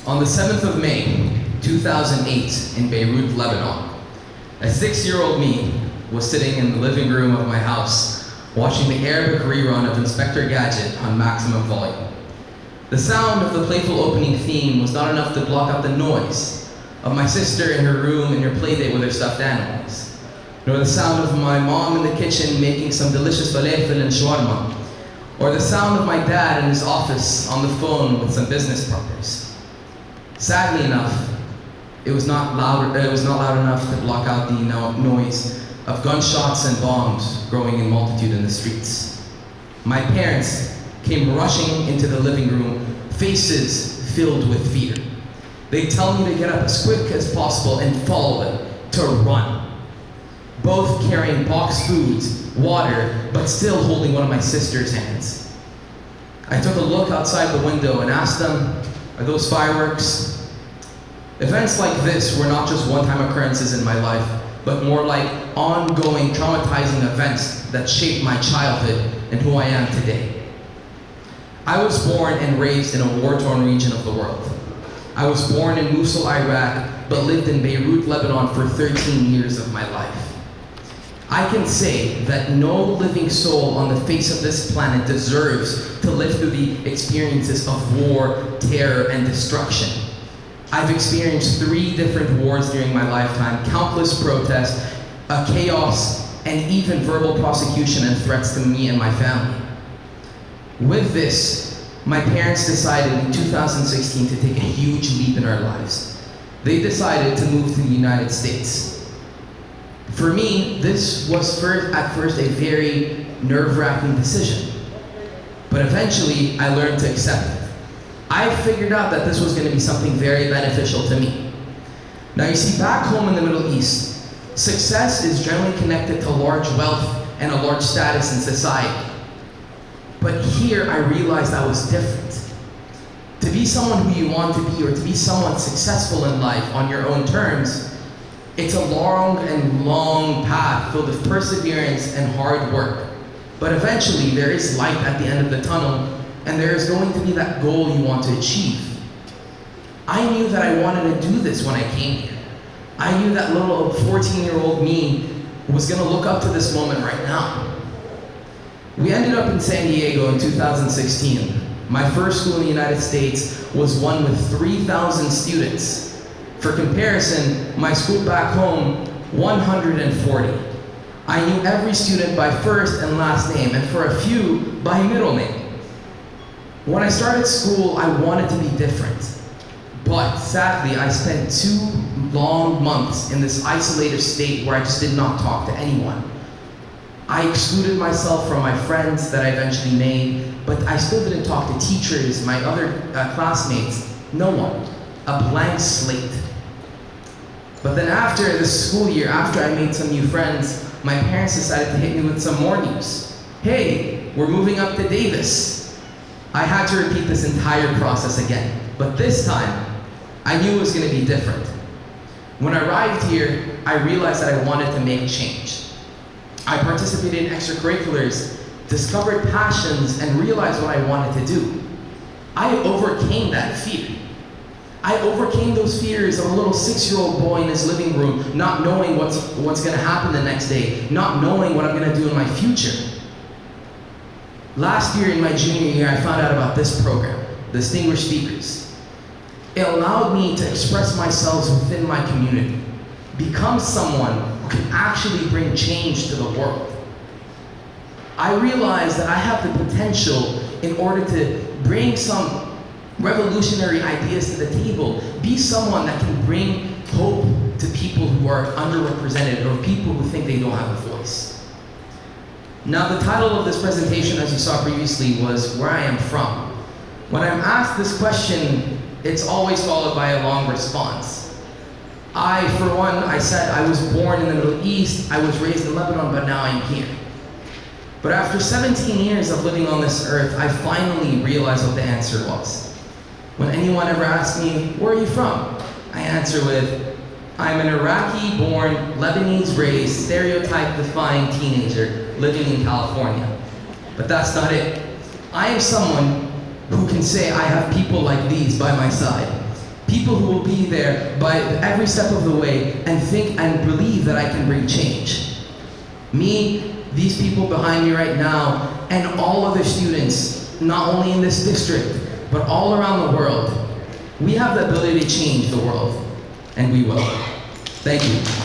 On the 7th of May, 2008, in Beirut, Lebanon, a 6-year-old me was sitting in the living room of my house watching the Arabic rerun of Inspector Gadget on maximum volume. The sound of the playful opening theme was not enough to block out the noise of my sister in her room in her playdate with her stuffed animals, nor the sound of my mom in the kitchen making some delicious falafel and shawarma, or the sound of my dad in his office on the phone with some business partners. Sadly enough, it was not loud enough to block out the noise of gunshots and bombs growing in multitude in the streets. My parents came rushing into the living room, faces filled with fear. They tell me to get up as quick as possible and follow them, to run. Both carrying boxed foods, water, but still holding one of my sister's hands. I took a look outside the window and asked them, "Are those fireworks?" Events like this were not just one-time occurrences in my life, but more like ongoing traumatizing events that shaped my childhood and who I am today. I was born and raised in a war-torn region of the world. I was born in Mosul, Iraq, but lived in Beirut, Lebanon for 13 years of my life. I can say that no living soul on the face of this planet deserves to live through the experiences of war, terror, and destruction. I've experienced 3 different wars during my lifetime, countless protests, chaos, and even verbal prosecution and threats to me and my family. With this, my parents decided in 2016 to take a huge leap in our lives. They decided to move to the United States. For me, this was at first a very nerve-wracking decision, but eventually I learned to accept it. I figured out that this was going to be something very beneficial to me. Now you see, back home in the Middle East, success is generally connected to large wealth and a large status in society. But here I realized I was different. To be someone who you want to be, or to be someone successful in life on your own terms, it's a long path filled with perseverance and hard work. But eventually there is light at the end of the tunnel, and there is going to be that goal you want to achieve. I knew that I wanted to do this when I came here. I knew that little 14-year-old me was gonna look up to this moment right now. We ended up in San Diego in 2016. My first school in the United States was one with 3,000 students. For comparison, my school back home, 140. I knew every student by first and last name, and for a few, by middle name. When I started school, I wanted to be different. But sadly, I spent 2 long months in this isolated state where I just did not talk to anyone. I excluded myself from my friends that I eventually made, but I still didn't talk to teachers, my other classmates, no one. A blank slate. But then after the school year, after I made some new friends, my parents decided to hit me with some more news. Hey, we're moving up to Davis. I had to repeat this entire process again, but this time, I knew it was going to be different. When I arrived here, I realized that I wanted to make change. I participated in extracurriculars, discovered passions, and realized what I wanted to do. I overcame that fear. I overcame those fears of a little 6-year-old boy in his living room, not knowing what's going to happen the next day, not knowing what I'm going to do in my future. Last year in my junior year, I found out about this program, Distinguished Speakers. It allowed me to express myself within my community, become someone who can actually bring change to the world. I realized that I have the potential in order to bring some revolutionary ideas to the table, be someone that can bring hope to people who are underrepresented or people who think they don't have a voice. Now, the title of this presentation, as you saw previously, was Where I Am From. When I'm asked this question, it's always followed by a long response. For one, I said I was born in the Middle East, I was raised in Lebanon, but now I'm here. But after 17 years of living on this earth, I finally realized what the answer was. When anyone ever asks me, where are you from? I answer with, I'm an Iraqi-born, Lebanese-raised, stereotype defying teenager living in California. But that's not it. I am someone who can say I have people like these by my side. People who will be there by every step of the way and think and believe that I can bring change. Me, these people behind me right now, and all other students, not only in this district, but all around the world, we have the ability to change the world, and we will. Thank you.